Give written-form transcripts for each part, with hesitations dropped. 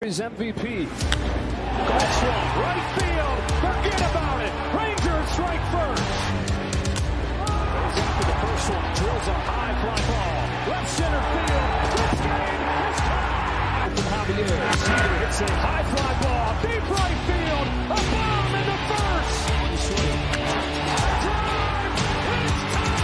His MVP. Goal swung, right field. Forget about it. Rangers strike first. Goes after the first one. Drills a high fly ball. Left center field. This game is tied. From Javier. Seager hits a high fly ball. Deep right field. A bomb into first. Drive. It's tied.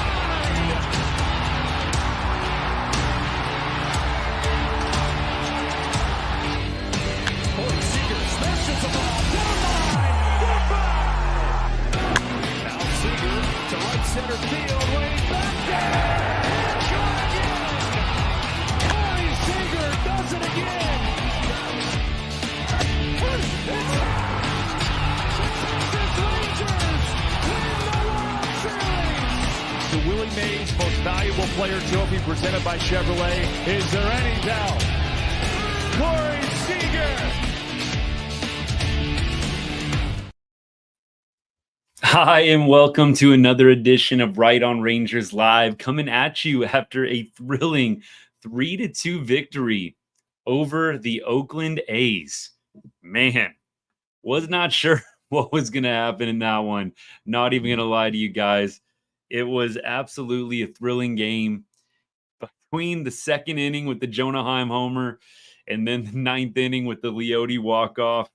Cody Seager smashes the ball. Down line. Goodbye. Now Seager to right center field. Way back there. Shot again. Cody Seager does it again. It's the Texas Rangers win the World Series. The Willie Mays Most Valuable Player Trophy presented by Chevrolet. Is there any doubt? Corey Seager. Hi, and welcome to another edition of Right on Rangers Live, coming at you after a thrilling 3-2 victory over the Oakland A's. Man, was not sure what was going to happen in that one. Not even going to lie to you guys. It was absolutely a thrilling game. Between the second inning with the Jonah Heim homer and then the ninth inning with the Leody walk-off,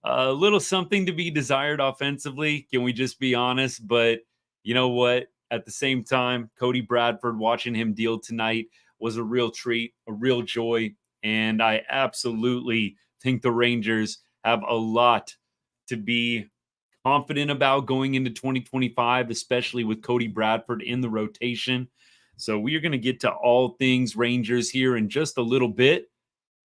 a little something to be desired offensively. Can we just be honest? But you know what? At the same time, Cody Bradford, watching him deal tonight was a real treat, a real joy. And I absolutely think the Rangers have a lot to be confident about going into 2025, especially with Cody Bradford in the rotation. So we are going to get to all things Rangers here in just a little bit.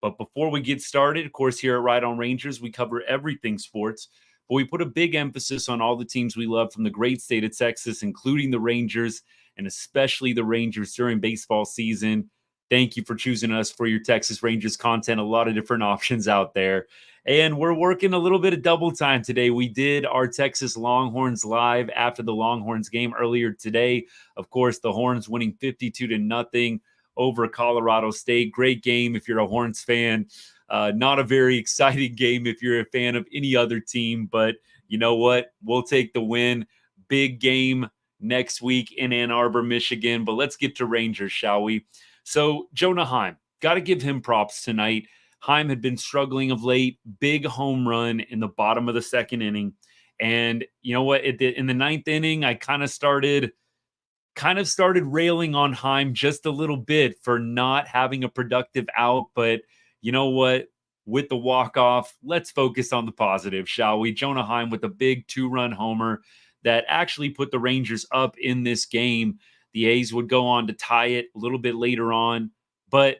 But before we get started, of course, here at Right on Rangers, we cover everything sports, but we put a big emphasis on all the teams we love from the great state of Texas, including the Rangers, and especially the Rangers during baseball season. Thank you for choosing us for your Texas Rangers content. A lot of different options out there. And we're working a little bit of double time today. We did our Texas Longhorns live after the Longhorns game earlier today. Of course, the Horns winning 52-0 over Colorado State. Great game if you're a Horns fan. Not a very exciting game if you're a fan of any other team, but you know what? We'll take the win. Big game next week in Ann Arbor, Michigan. But let's get to Rangers, shall we? So Jonah Heim, got to give him props tonight. Heim had been struggling of late. Big home run in the bottom of the second inning. And you know what? In the ninth inning, I kind of started railing on Heim just a little bit for not having a productive out. But you know what? With the walk-off, let's focus on the positive, shall we? Jonah Heim with a big 2-run homer that actually put the Rangers up in this game. The A's would go on to tie it a little bit later on. But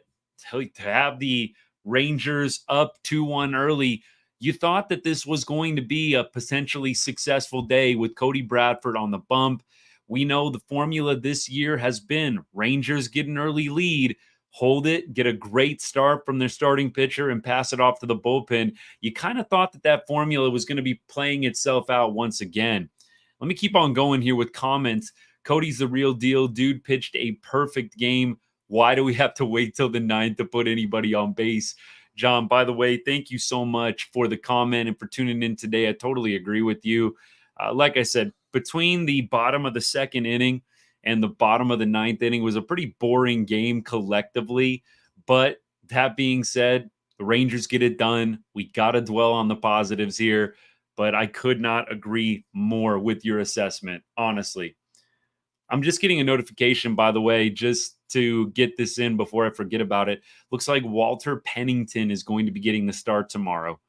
to have the Rangers up 2-1 early, you thought that this was going to be a potentially successful day with Cody Bradford on the bump. We know the formula this year has been Rangers get an early lead, hold it, get a great start from their starting pitcher, and pass it off to the bullpen. You kind of thought that formula was going to be playing itself out once again. Let me keep on going here with comments. Cody's the real deal. Dude pitched a perfect game. Why do we have to wait till the ninth to put anybody on base? John, by the way, thank you so much for the comment and for tuning in today. I totally agree with you. Like I said, between the bottom of the second inning and the bottom of the ninth inning was a pretty boring game collectively. But that being said, the Rangers get it done. We got to dwell on the positives here, but I could not agree more with your assessment, honestly. I'm just getting a notification, by the way, just to get this in before I forget about it. Looks like Walter Pennington is going to be getting the start tomorrow.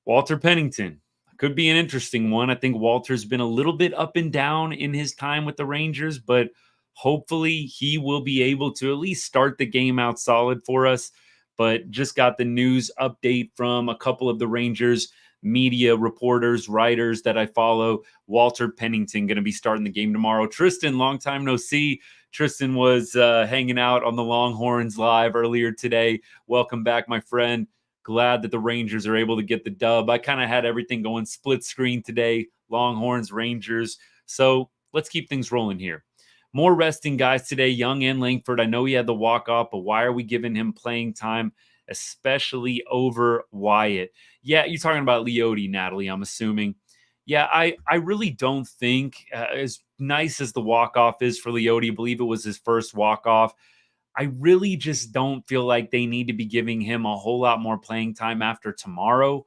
Walter Pennington. Could be an interesting one. I think Walter's been a little bit up and down in his time with the Rangers, but hopefully he will be able to at least start the game out solid for us. But just got the news update from a couple of the Rangers media reporters, writers that I follow. Walter Pennington going to be starting the game tomorrow. Tristan, long time no see. Tristan was hanging out on the Longhorns live earlier today. Welcome back, my friend. Glad that the Rangers are able to get the dub. I kind of had everything going split screen today. Longhorns, Rangers. So let's keep things rolling here. More resting guys today, Young and Langford. I know he had the walk-off, but why are we giving him playing time? especially over Wyatt. Yeah, you're talking about Leody, Natalie, I'm assuming. Yeah, I really don't think, as nice as the walk-off is for Leody, I believe it was his first walk-off, I really just don't feel like they need to be giving him a whole lot more playing time after tomorrow.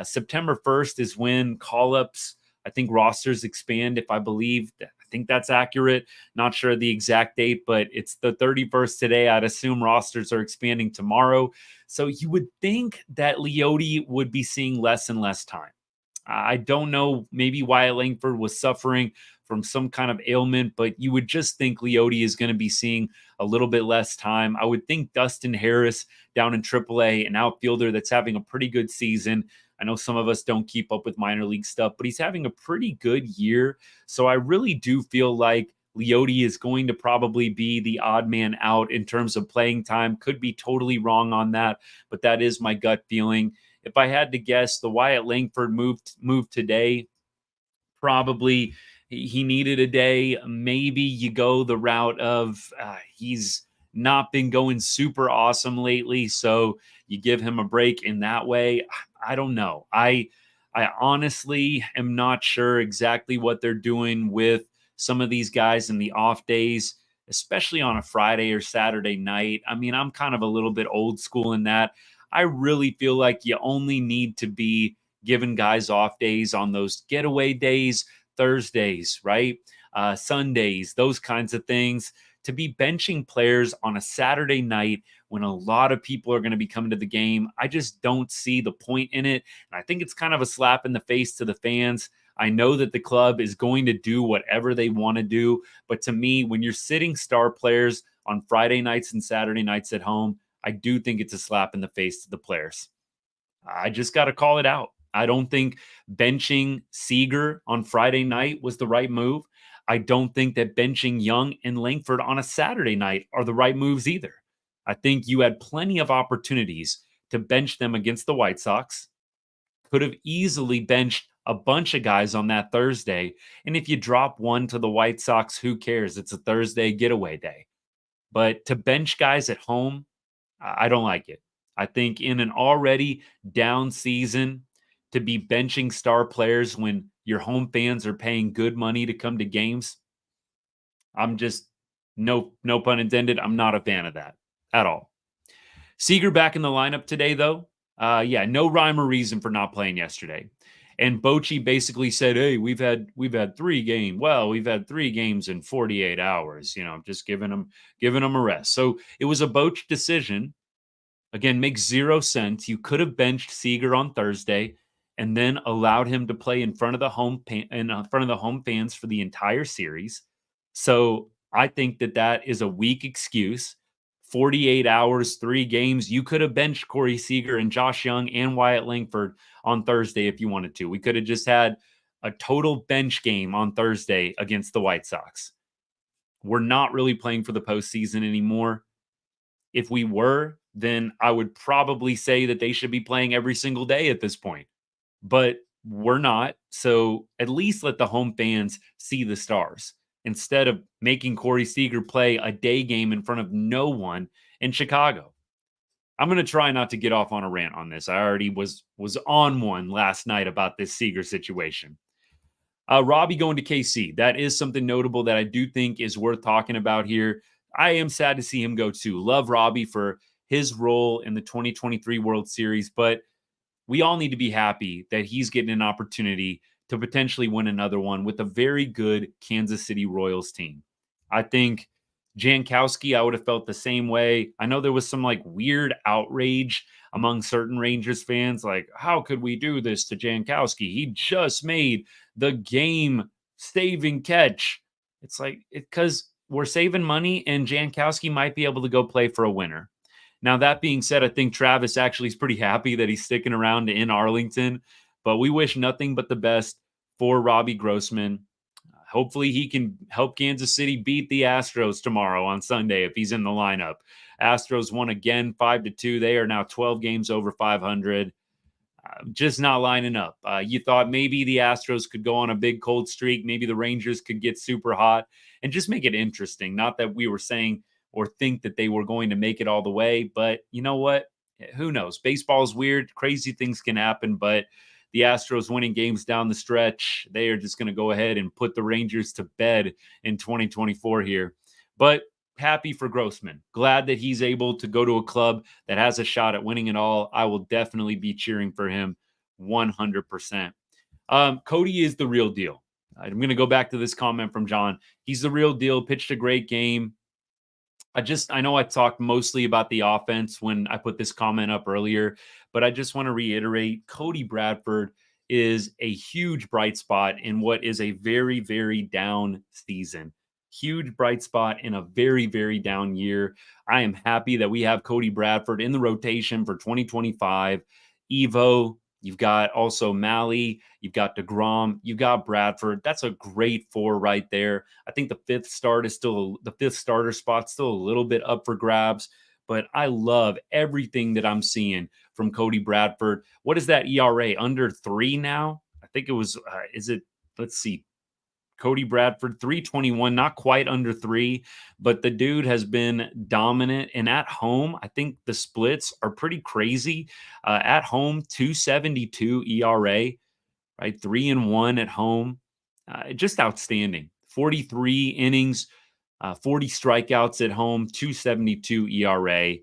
September 1st is when call-ups, I think rosters expand, if I believe. I think that's accurate. Not sure the exact date, but it's the 31st today. I'd assume rosters are expanding tomorrow. So you would think that Leody would be seeing less and less time. I don't know. Maybe Wyatt Langford was suffering from some kind of ailment, but you would just think Leody is going to be seeing a little bit less time. I would think Dustin Harris down in AAA, an outfielder that's having a pretty good season. I know some of us don't keep up with minor league stuff, but he's having a pretty good year. So I really do feel like Leody is going to probably be the odd man out in terms of playing time. Could be totally wrong on that, but that is my gut feeling. If I had to guess, the Wyatt Langford moved today, probably he needed a day. Maybe you go the route of he's not been going super awesome lately, so you give him a break in that way. I don't know. I honestly am not sure exactly what they're doing with some of these guys in the off days, especially on a Friday or Saturday night. I mean, I'm kind of a little bit old school in that. I really feel like you only need to be giving guys off days on those getaway days, Thursdays, right? Sundays, those kinds of things. To be benching players on a Saturday night when a lot of people are going to be coming to the game, I just don't see the point in it. And I think it's kind of a slap in the face to the fans. I know that the club is going to do whatever they want to do. But to me, when you're sitting star players on Friday nights and Saturday nights at home, I do think it's a slap in the face to the players. I just got to call it out. I don't think benching Seager on Friday night was the right move. I don't think that benching Young and Langford on a Saturday night are the right moves either. I think you had plenty of opportunities to bench them against the White Sox. Could have easily benched a bunch of guys on that Thursday. And if you drop one to the White Sox, who cares? It's a Thursday getaway day. But to bench guys at home, I don't like it. I think in an already down season, to be benching star players when your home fans are paying good money to come to games, I'm just no pun intended. I'm not a fan of that at all. Seager back in the lineup today, though. Yeah, no rhyme or reason for not playing yesterday. And Bochy basically said, "Hey, we've had 3 games. Well, we've had 3 games in 48 hours. Just giving them a rest." So it was a Boch decision. Again, makes 0 sense. You could have benched Seager on Thursday and then allowed him to play in front of the home fans for the entire series. So I think that is a weak excuse. 48 hours, 3 games. You could have benched Corey Seager and Josh Young and Wyatt Langford on Thursday if you wanted to. We could have just had a total bench game on Thursday against the White Sox. We're not really playing for the postseason anymore. If we were, then I would probably say that they should be playing every single day at this point. But we're not. So at least let the home fans see the stars instead of making Corey Seager play a day game in front of no one in Chicago. I'm going to try not to get off on a rant on this. I already was on one last night about this Seager situation. Robbie going to KC. That is something notable that I do think is worth talking about here. I am sad to see him go too. Love Robbie for his role in the 2023 World Series, but we all need to be happy that he's getting an opportunity to potentially win another one with a very good Kansas City Royals team. I think Jankowski, I would have felt the same way. I know there was some weird outrage among certain Rangers fans. Like, how could we do this to Jankowski? He just made the game-saving catch. It's because we're saving money and Jankowski might be able to go play for a winner. Now, that being said, I think Travis actually is pretty happy that he's sticking around in Arlington, but we wish nothing but the best for Robbie Grossman. Hopefully he can help Kansas City beat the Astros tomorrow on Sunday if he's in the lineup. Astros won again 5-2. They are now 12 games over 500. Just not lining up. You thought maybe the Astros could go on a big cold streak. Maybe the Rangers could get super hot and just make it interesting. Not that we were saying or think that they were going to make it all the way. But you know what? Who knows? Baseball is weird. Crazy things can happen, but the Astros winning games down the stretch, they are just going to go ahead and put the Rangers to bed in 2024 here. But happy for Grossman. Glad that he's able to go to a club that has a shot at winning it all. I will definitely be cheering for him 100%. Cody is the real deal. I'm going to go back to this comment from John. He's the real deal, pitched a great game. I know I talked mostly about the offense when I put this comment up earlier, but I just want to reiterate Cody Bradford is a huge bright spot in what is a very, very down season. Huge bright spot in a very, very down year. I am happy that we have Cody Bradford in the rotation for 2025. Evo, you've got also Malley, you've got DeGrom, you've got Bradford. That's a great four right there. I think the fifth starter spot's still a little bit up for grabs, but I love everything that I'm seeing from Cody Bradford. What is that ERA? Under 3 now? I think it was, let's see. Cody Bradford, 321, not quite under 3, but the dude has been dominant. And at home, I think the splits are pretty crazy. At home, 272 ERA, right? 3-1 at home. Just outstanding. 43 innings, 40 strikeouts at home, 272 ERA.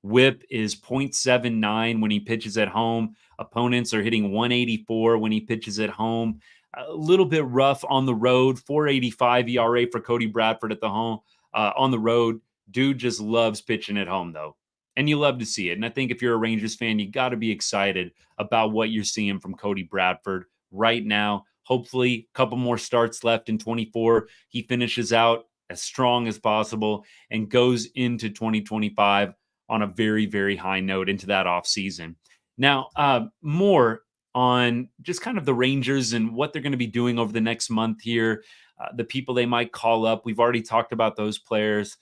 Whip is 0.79 when he pitches at home. Opponents are hitting 184 when he pitches at home. A little bit rough on the road. 4.85 ERA for Cody Bradford at the home on the road. Dude just loves pitching at home, though. And you love to see it. And I think if you're a Rangers fan, you got to be excited about what you're seeing from Cody Bradford right now. Hopefully, a couple more starts left in 24. He finishes out as strong as possible and goes into 2025 on a very, very high note into that offseason. Now, more on just kind of the Rangers and what they're going to be doing over the next month here, the people they might call up. We've already talked about those players.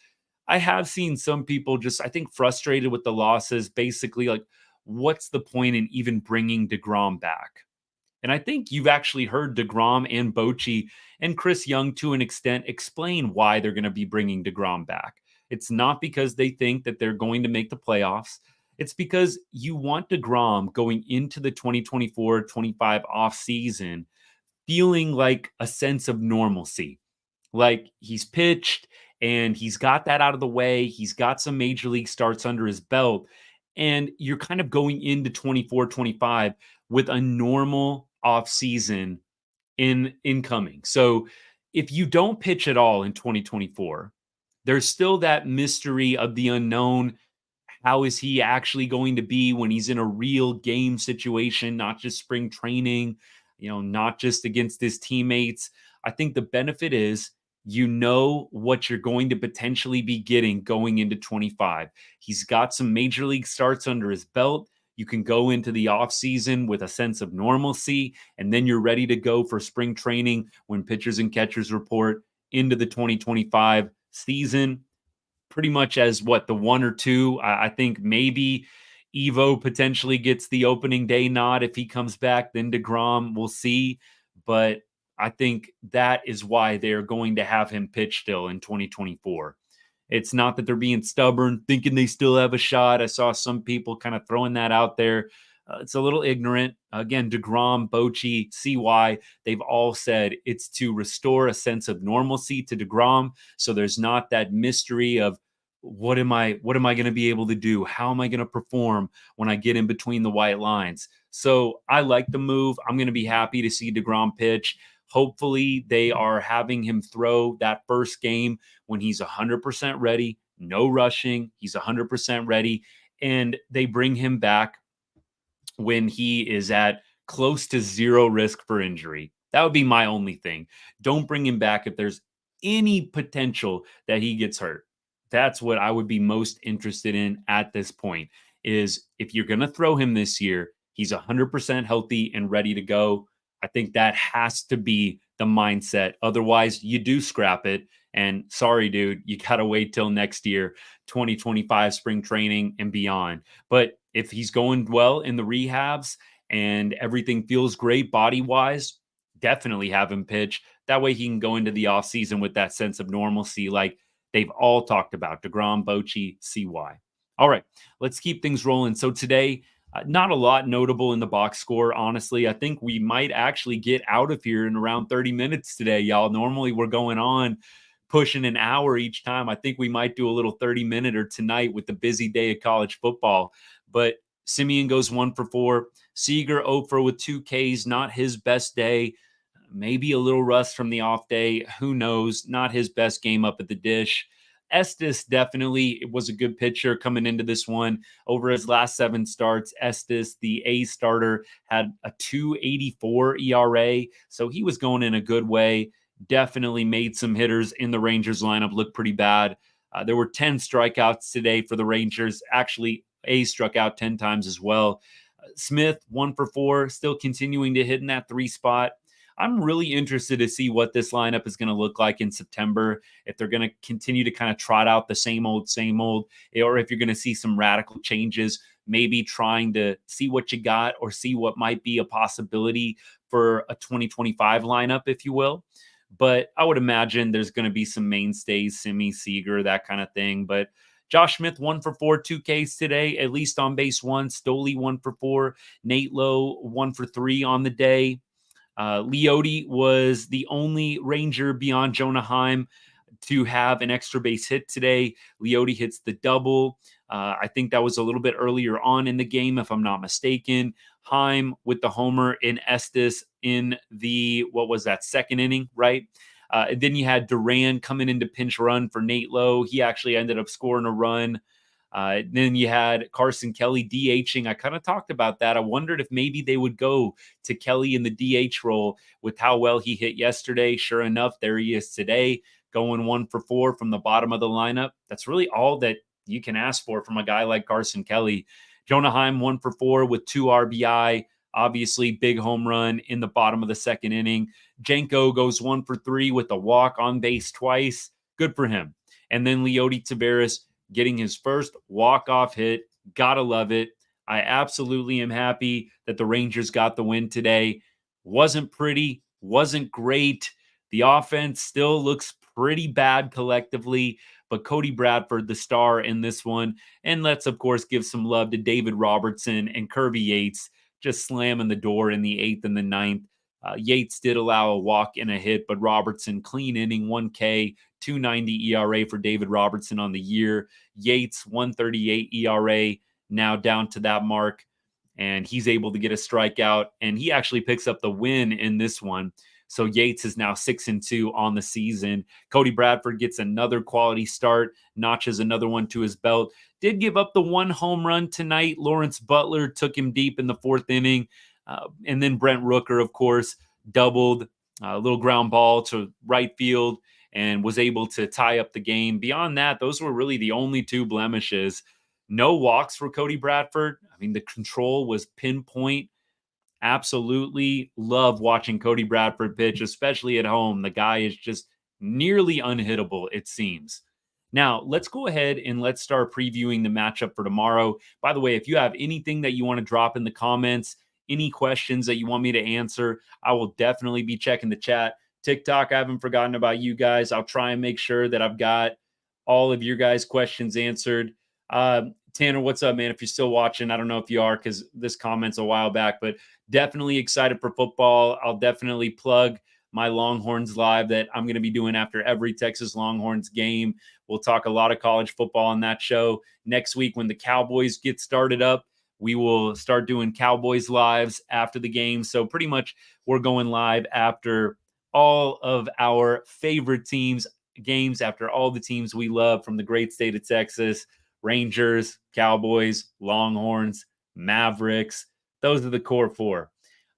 I have seen some people just, I think, frustrated with the losses, basically like, what's the point in even bringing DeGrom back? And I think you've actually heard DeGrom and Bochy and Chris Young to an extent explain why they're going to be bringing DeGrom back. It's not because they think that they're going to make the playoffs. It's because you want DeGrom going into the 2024-25 offseason feeling like a sense of normalcy. Like he's pitched and he's got that out of the way. He's got some major league starts under his belt. And you're kind of going into 24-25 with a normal offseason incoming. So if you don't pitch at all in 2024, there's still that mystery of the unknown. How is he actually going to be when he's in a real game situation, not just spring training, not just against his teammates? I think the benefit is you know what you're going to potentially be getting going into 25. He's got some major league starts under his belt. You can go into the offseason with a sense of normalcy, and then you're ready to go for spring training when pitchers and catchers report into the 2025 season. Pretty much as the 1 or 2. I think maybe Evo potentially gets the opening day nod if he comes back. Then DeGrom, we'll see. But I think that is why they're going to have him pitch still in 2024. It's not that they're being stubborn, thinking they still have a shot. I saw some people kind of throwing that out there. It's a little ignorant. Again, DeGrom, Bochy, CY, they've all said it's to restore a sense of normalcy to DeGrom. So there's not that mystery of what am I going to be able to do? How am I going to perform when I get in between the white lines? So I like the move. I'm going to be happy to see DeGrom pitch. Hopefully they are having him throw that first game when he's 100% ready, no rushing. He's 100% ready. And they bring him back when he is at close to zero risk for injury. That would be my only thing. Don't bring him back if there's any potential that he gets hurt. That's what I would be most interested in at this point, is if you're going to throw him this year, he's 100% healthy and ready to go. I think that has to be the mindset. Otherwise, you do scrap it. And sorry, dude, you got to wait till next year, 2025 spring training and beyond. But if he's going well in the rehabs and everything feels great body-wise, definitely have him pitch. That way he can go into the offseason with that sense of normalcy like they've all talked about, DeGrom, Bochy, CY. All right, let's keep things rolling. So today, not a lot notable in the box score, honestly. I think we might actually get out of here in around 30 minutes today, y'all. Normally we're going on pushing an hour each time. I think we might do a little 30-minute tonight with the busy day of college football. But Simeon goes 1 for 4. Seager 0 for with 2 Ks, not his best day. Maybe a little rust from the off day. Who knows? Not his best game up at the dish. Estes definitely was a good pitcher coming into this one. Over his last 7 starts, Estes, the A starter, had a 2.84 ERA, so he was going in a good way. Definitely made some hitters in the Rangers lineup look pretty bad. There were 10 strikeouts today for the Rangers. Actually, A struck out 10 times as well. Smith, 1 for 4, still continuing to hit in that 3 spot. I'm really interested to see what this lineup is going to look like in September, if they're going to continue to kind of trot out the same old, or if you're going to see some radical changes, maybe trying to see what you got or see what might be a possibility for a 2025 lineup, if you will. But I would imagine there's going to be some mainstays, Simi, Seager, that kind of thing. But Josh Smith, 1 for 4, 2 Ks today, at least on base 1. Stoley, 1 for 4. Nate Lowe, 1 for 3 on the day. Leody was the only Ranger beyond Jonah Heim to have an extra base hit today. Leody hits the double. I think that was a little bit earlier on in the game, if I'm not mistaken. Heim with the homer in Estes in the, what was that, second inning, right? Then you had Duran coming into pinch run for Nate Lowe. He actually ended up scoring a run. Then you had Carson Kelly DHing. I kind of talked about that. I wondered if maybe they would go to Kelly in the DH role with how well he hit yesterday. Sure enough, there he is today, going 1 for 4 from the bottom of the lineup. That's really all that you can ask for from a guy like Carson Kelly. Jonah Heim, 1 for 4 with 2 RBI. Obviously, big home run in the bottom of the second inning. Janko goes 1 for 3 with a walk on base twice. Good for him. And then Leody Taveras getting his first walk-off hit. Gotta love it. I absolutely am happy that the Rangers got the win today. Wasn't pretty, wasn't great. The offense still looks pretty bad collectively, but Cody Bradford, the star in this one. And let's, of course, give some love to David Robertson and Kirby Yates, just slamming the door in the 8th and the 9th. Yates did allow a walk and a hit, but Robertson, clean inning, 1K, 2.90 ERA for David Robertson on the year. Yates, 1.38 ERA, now down to that mark, and he's able to get a strikeout, and he actually picks up the win in this one. So Yates is now 6-2 on the season. Cody Bradford gets another quality start, notches another one to his belt. Did give up the 1 home run tonight. Lawrence Butler took him deep in the 4th inning. And then Brent Rooker, of course, doubled a little ground ball to right field and was able to tie up the game. Beyond that, those were really the only 2 blemishes. No walks for Cody Bradford. I mean, the control was pinpoint. Absolutely love watching Cody Bradford pitch, especially at home. The guy is just nearly unhittable, it seems. Now, let's go ahead and let's start previewing the matchup for tomorrow. By the way, if you have anything that you want to drop in the comments, any questions that you want me to answer, I will definitely be checking the chat. TikTok, I haven't forgotten about you guys. I'll try and make sure that I've got all of your guys' questions answered. Tanner, what's up, man? If you're still watching, I don't know if you are because this comment's a while back, but definitely excited for football. I'll definitely plug my Longhorns live that I'm going to be doing after every Texas Longhorns game. We'll talk a lot of college football on that show. Next week, when the Cowboys get started up, we will start doing Cowboys lives after the game. So pretty much we're going live after all of our favorite teams' games, after all the teams we love from the great state of Texas. Rangers, Cowboys, Longhorns, Mavericks. Those are the core 4.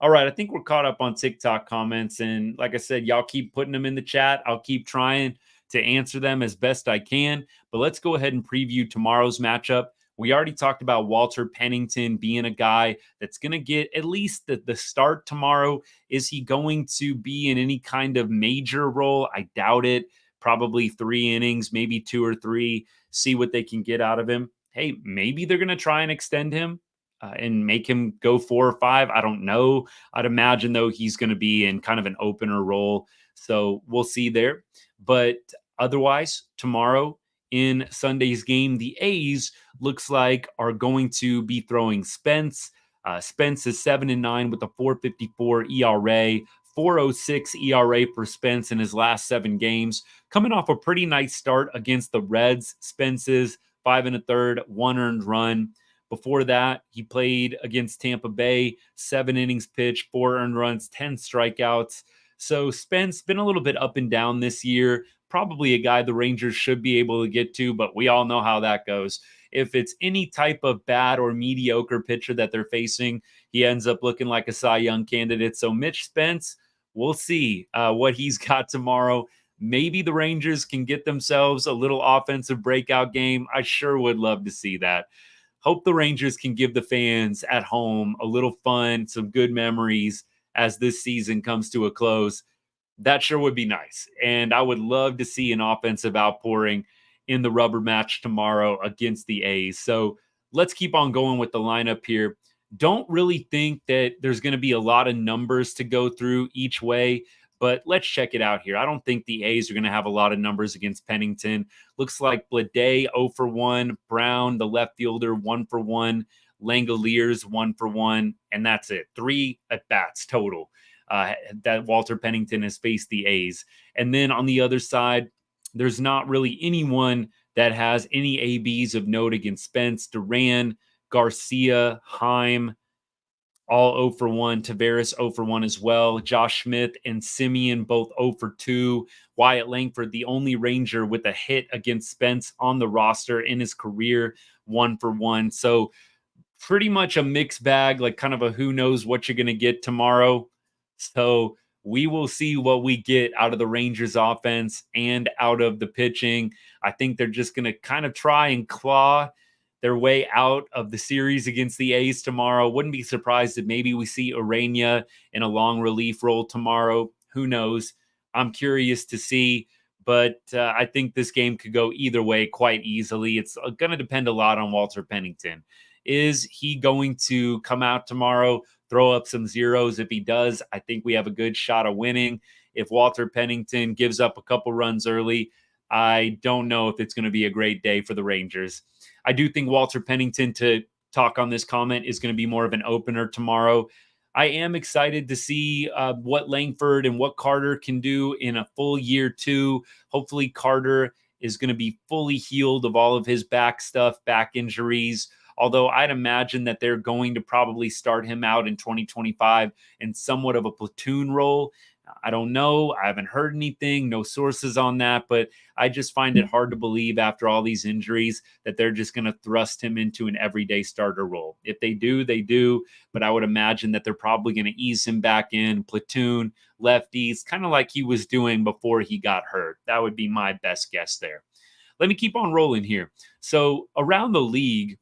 All right, I think we're caught up on TikTok comments. And like I said, y'all keep putting them in the chat. I'll keep trying to answer them as best I can. But let's go ahead and preview tomorrow's matchup. We already talked about Walter Pennington being a guy that's going to get at least the start tomorrow. Is he going to be in any kind of major role? I doubt it. Probably 3 innings, maybe 2 or 3, see what they can get out of him. Hey, maybe they're going to try and extend him and make him go 4 or 5. I don't know. I'd imagine, though, he's going to be in kind of an opener role. So we'll see there. But otherwise, tomorrow in Sunday's game, the A's looks like are going to be throwing Spence. Spence is 7-9 with a 4.54 ERA, 4.06 ERA for Spence in his last 7 games. Coming off a pretty nice start against the Reds, Spence is 5 1/3, 1 earned run. Before that, he played against Tampa Bay, 7 innings pitched, 4 earned runs, 10 strikeouts. So Spence been a little bit up and down this year. Probably a guy the Rangers should be able to get to, but we all know how that goes. If it's any type of bad or mediocre pitcher that they're facing, he ends up looking like a Cy Young candidate. So Mitch Spence, we'll see what he's got tomorrow. Maybe the Rangers can get themselves a little offensive breakout game. I sure would love to see that. Hope the Rangers can give the fans at home a little fun, some good memories as this season comes to a close. That sure would be nice. And I would love to see an offensive outpouring in the rubber match tomorrow against the A's. So let's keep on going with the lineup here. Don't really think that there's going to be a lot of numbers to go through each way, but let's check it out here. I don't think the A's are going to have a lot of numbers against Pennington. Looks like Bleday 0 for 1, Brown, the left fielder, 1 for 1, Langoliers 1 for 1, and that's it. 3 at-bats total. That Walter Pennington has faced the A's. And then on the other side, there's not really anyone that has any ABs of note against Spence. Duran, Garcia, Heim, all 0 for 1. Tavares 0 for 1 as well. Josh Smith and Simeon both 0 for 2. Wyatt Langford, the only Ranger with a hit against Spence on the roster in his career, 1 for 1. So pretty much a mixed bag, like kind of a who knows what you're going to get tomorrow. So we will see what we get out of the Rangers offense and out of the pitching. I think they're just going to kind of try and claw their way out of the series against the A's tomorrow. Wouldn't be surprised if maybe we see Urania in a long relief role tomorrow. Who knows? I'm curious to see, but I think this game could go either way quite easily. It's going to depend a lot on Walter Pennington. Is he going to come out tomorrow, throw up some zeros? If he does, I think we have a good shot of winning. If Walter Pennington gives up a couple runs early, I don't know if it's going to be a great day for the Rangers. I do think Walter Pennington, to talk on this comment, is going to be more of an opener tomorrow. I am excited to see what Langford and what Carter can do in a full year too. Hopefully Carter is going to be fully healed of all of his back stuff, back injuries. Although I'd imagine that they're going to probably start him out in 2025 in somewhat of a platoon role. I don't know. I haven't heard anything, no sources on that, but I just find it hard to believe after all these injuries that they're just going to thrust him into an everyday starter role. If they do, they do, but I would imagine that they're probably going to ease him back in, platoon, lefties, kind of like he was doing before he got hurt. That would be my best guess there. Let me keep on rolling here. So around the league,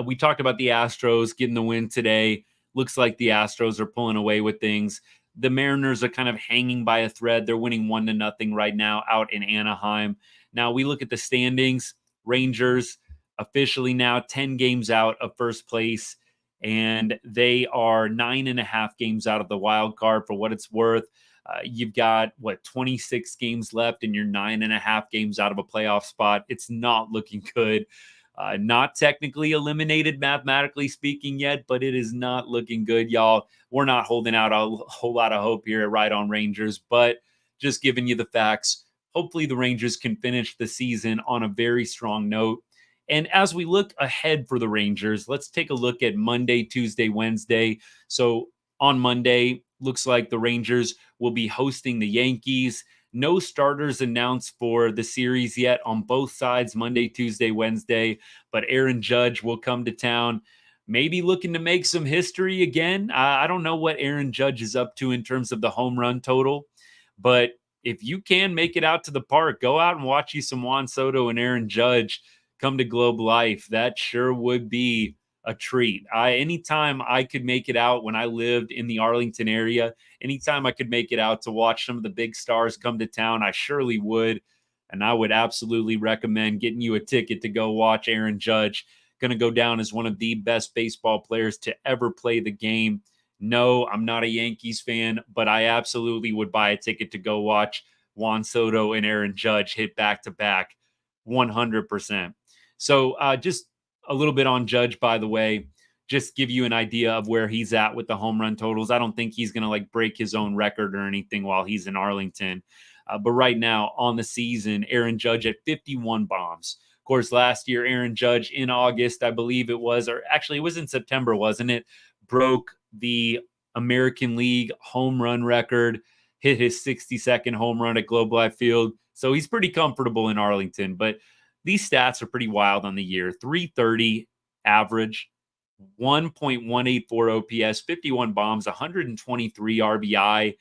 we talked about the Astros getting the win today. Looks like the Astros are pulling away with things. The Mariners are kind of hanging by a thread. They're winning 1-0 right now out in Anaheim. Now we look at the standings. Rangers officially now 10 games out of first place, and they are 9.5 games out of the wild card. For what it's worth, you've got 26 games left, and you're 9.5 games out of a playoff spot. It's not looking good. Not technically eliminated, mathematically speaking, yet, but it is not looking good, y'all. We're not holding out a whole lot of hope here at Right On Rangers, but just giving you the facts. Hopefully the Rangers can finish the season on a very strong note. And as we look ahead for the Rangers, let's take a look at Monday, Tuesday, Wednesday. So on Monday, looks like the Rangers will be hosting the Yankees. No starters announced for the series yet on both sides, Monday, Tuesday, Wednesday, but Aaron Judge will come to town, maybe looking to make some history again. I don't know what Aaron Judge is up to in terms of the home run total, but if you can make it out to the park, go out and watch you some Juan Soto and Aaron Judge come to Globe Life. That sure would be a treat. Anytime I could make it out when I lived in the Arlington area, anytime I could make it out to watch some of the big stars come to town, I surely would. And I would absolutely recommend getting you a ticket to go watch Aaron Judge. Going to go down as one of the best baseball players to ever play the game. No, I'm not a Yankees fan, but I absolutely would buy a ticket to go watch Juan Soto and Aaron Judge hit back to back 100%. So just a little bit on Judge, by the way, just give you an idea of where he's at with the home run totals. I don't think he's going to like break his own record or anything while he's in Arlington. But right now on the season, Aaron Judge at 51 bombs. Of course, last year, Aaron Judge in August, I believe it was, or actually it was in September, wasn't it? Broke the American League home run record, hit his 62nd home run at Globe Life Field. So he's pretty comfortable in Arlington. But these stats are pretty wild on the year. 330 average, 1.184 OPS, 51 bombs, 123 RBI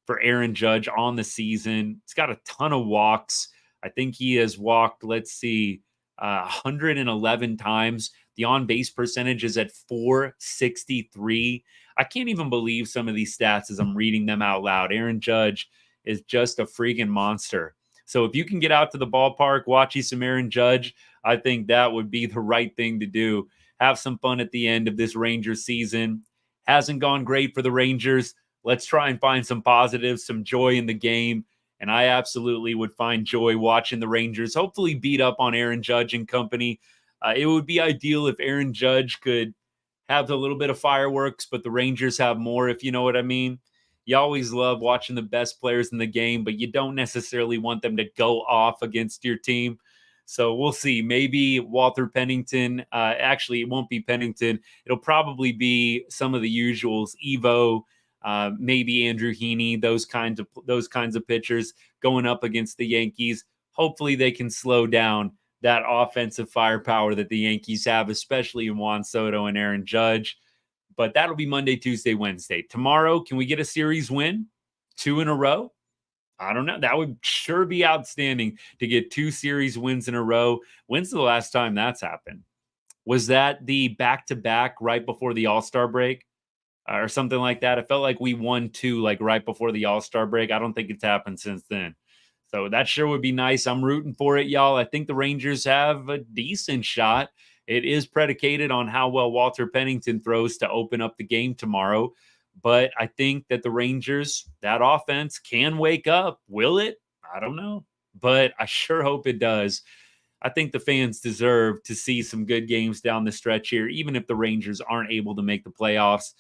for Aaron Judge on the season. He's got a ton of walks. I think he has walked, 111 times. The on-base percentage is at 463. I can't even believe some of these stats as I'm reading them out loud. Aaron Judge is just a freaking monster. So if you can get out to the ballpark, watch you some Aaron Judge, I think that would be the right thing to do. Have some fun at the end of this Rangers season. Hasn't gone great for the Rangers. Let's try and find some positives, some joy in the game. And I absolutely would find joy watching the Rangers hopefully beat up on Aaron Judge and company. It would be ideal if Aaron Judge could have a little bit of fireworks, but the Rangers have more, if you know what I mean. You always love watching the best players in the game, but you don't necessarily want them to go off against your team. So we'll see. Maybe Walter Pennington. Actually, it won't be Pennington. It'll probably be some of the usuals. Evo, maybe Andrew Heaney. Those kinds of pitchers going up against the Yankees. Hopefully, they can slow down that offensive firepower that the Yankees have, especially in Juan Soto and Aaron Judge. But that'll be Monday, Tuesday, Wednesday. Tomorrow, can we get a series win? 2 in a row? I don't know. That would sure be outstanding to get 2 series wins in a row. When's the last time that's happened? Was that the back-to-back right before the All-Star break or something like that? It felt like we won 2 like right before the All-Star break. I don't think it's happened since then. So that sure would be nice. I'm rooting for it, y'all. I think the Rangers have a decent shot. It is predicated on how well Walter Pennington throws to open up the game tomorrow. But I think that the Rangers, that offense can wake up. Will it? I don't know. But I sure hope it does. I think the fans deserve to see some good games down the stretch here, even if the Rangers aren't able to make the playoffs.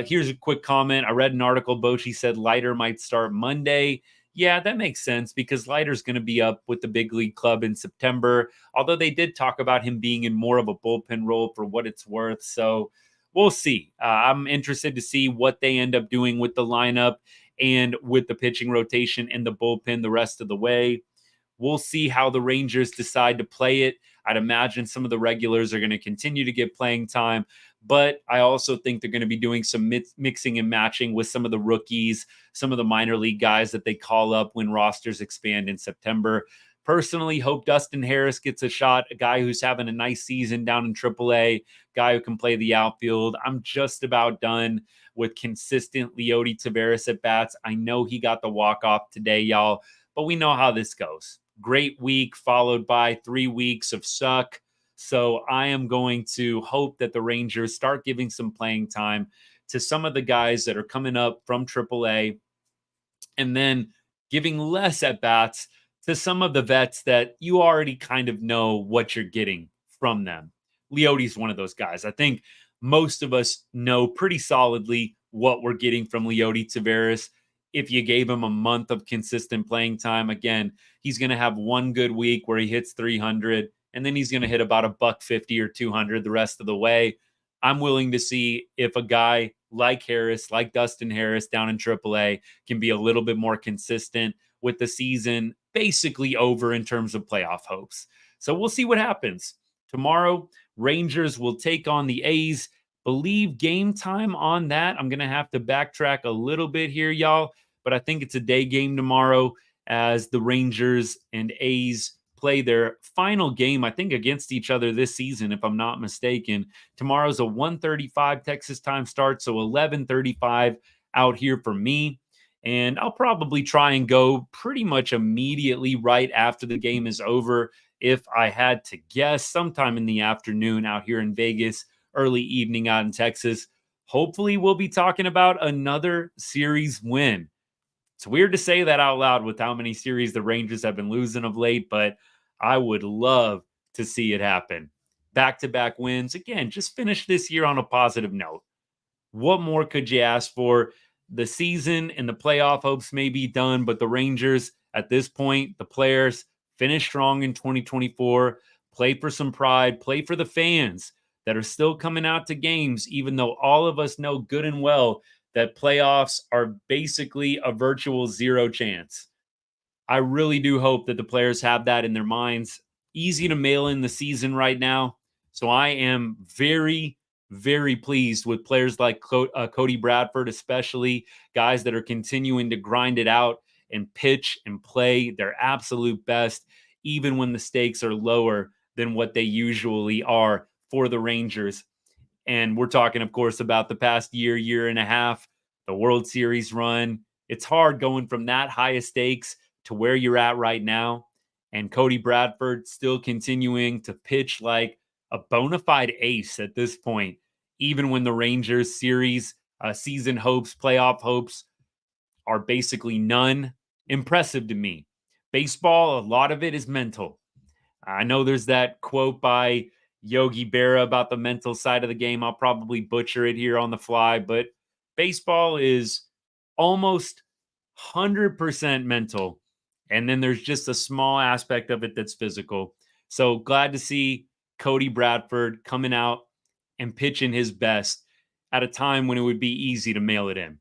Here's a quick comment. I read an article. Bochy said Leiter might start Monday. Yeah, that makes sense because Leiter's going to be up with the big league club in September, although they did talk about him being in more of a bullpen role for what it's worth. So we'll see. I'm interested to see what they end up doing with the lineup and with the pitching rotation and the bullpen the rest of the way. We'll see how the Rangers decide to play it. I'd imagine some of the regulars are going to continue to get playing time, but I also think they're going to be doing some mixing and matching with some of the rookies, some of the minor league guys that they call up when rosters expand in September. Personally, hope Dustin Harris gets a shot, a guy who's having a nice season down in AAA, guy who can play the outfield. I'm just about done with consistent Leody Taveras at bats. I know he got the walk-off today, y'all, but we know how this goes. Great week followed by 3 weeks of suck. So I am going to hope that the Rangers start giving some playing time to some of the guys that are coming up from AAA and then giving less at bats to some of the vets that you already kind of know what you're getting from them. Leody's one of those guys. I think most of us know pretty solidly what we're getting from Leody Taveras. If you gave him a month of consistent playing time, again, he's going to have one good week where he hits 300, and then he's going to hit about $150 or 200 the rest of the way. I'm willing to see if a guy like Harris, like Dustin Harris down in AAA, can be a little bit more consistent with the season basically over in terms of playoff hopes. So we'll see what happens. Tomorrow, Rangers will take on the A's. Believe game time on that. I'm going to have to backtrack a little bit here, y'all, but I think it's a day game tomorrow as the Rangers and A's play their final game, I think, against each other this season, if I'm not mistaken. Tomorrow's a 1:35 Texas time start, so 11:35 out here for me. And I'll probably try and go pretty much immediately right after the game is over. If I had to guess, sometime in the afternoon out here in Vegas, early evening out in Texas. Hopefully we'll be talking about another series win. It's weird to say that out loud with how many series the Rangers have been losing of late, but I would love to see it happen. Back-to-back wins. Again, just finish this year on a positive note. What more could you ask for? The season and the playoff hopes may be done, but the Rangers, at this point, the players finish strong in 2024, play for some pride, play for the fans that are still coming out to games, even though all of us know good and well that playoffs are basically a virtual zero chance. I really do hope that the players have that in their minds. Easy to mail in the season right now. So I am very, very pleased with players like Cody Bradford, especially guys that are continuing to grind it out and pitch and play their absolute best, even when the stakes are lower than what they usually are for the Rangers. And we're talking, of course, about the past year, year and a half, the World Series run. It's hard going from that high of stakes to where you're at right now. And Cody Bradford still continuing to pitch like a bona fide ace at this point, even when the Rangers series, season hopes, playoff hopes are basically none. Impressive to me. Baseball, a lot of it is mental. I know there's that quote by Yogi Berra about the mental side of the game. I'll probably butcher it here on the fly, but baseball is almost 100% mental. And then there's just a small aspect of it that's physical. So glad to see Cody Bradford coming out and pitching his best at a time when it would be easy to mail it in.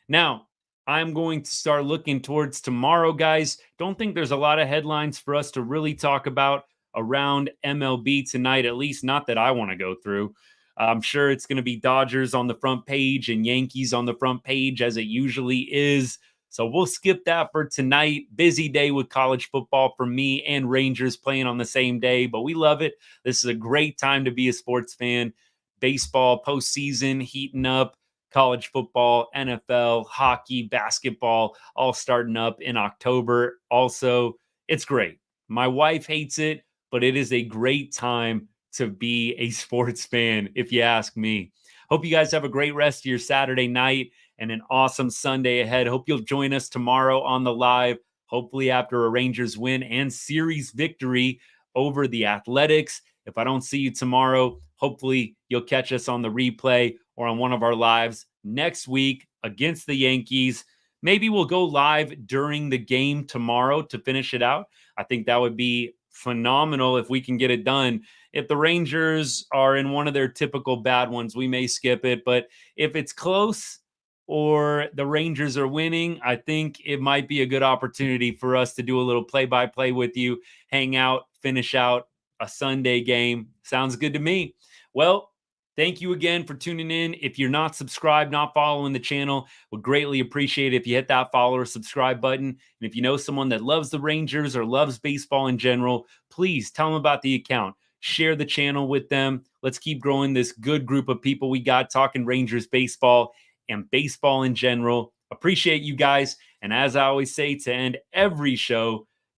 Now, I'm going to start looking towards tomorrow, guys. Don't think there's a lot of headlines for us to really talk about around MLB tonight, at least not that I want to go through. I'm sure it's going to be Dodgers on the front page and Yankees on the front page, as it usually is. So we'll skip that for tonight. Busy day with college football for me and Rangers playing on the same day, but we love it. This is a great time to be a sports fan. Baseball, postseason, heating up. College football, NFL, hockey, basketball, all starting up in October. Also, it's great. My wife hates it, but it is a great time to be a sports fan, if you ask me. Hope you guys have a great rest of your Saturday night and an awesome Sunday ahead. Hope you'll join us tomorrow on the live, hopefully after a Rangers win and series victory over the Athletics. If I don't see you tomorrow, hopefully you'll catch us on the replay or on one of our lives next week against the Yankees. Maybe we'll go live during the game tomorrow to finish it out. I think that would be phenomenal if we can get it done. If the Rangers are in one of their typical bad ones, we may skip it. But if it's close or the Rangers are winning, I think it might be a good opportunity for us to do a little play-by-play with you, hang out, finish out a Sunday game. Sounds good to me. Well, thank you again for tuning in. If you're not subscribed, not following the channel, would greatly appreciate it if you hit that follow or subscribe button. And if you know someone that loves the Rangers or loves baseball in general, please tell them about the account. Share the channel with them. Let's keep growing this good group of people we got talking Rangers baseball and baseball in general. Appreciate you guys. And as I always say to end every show,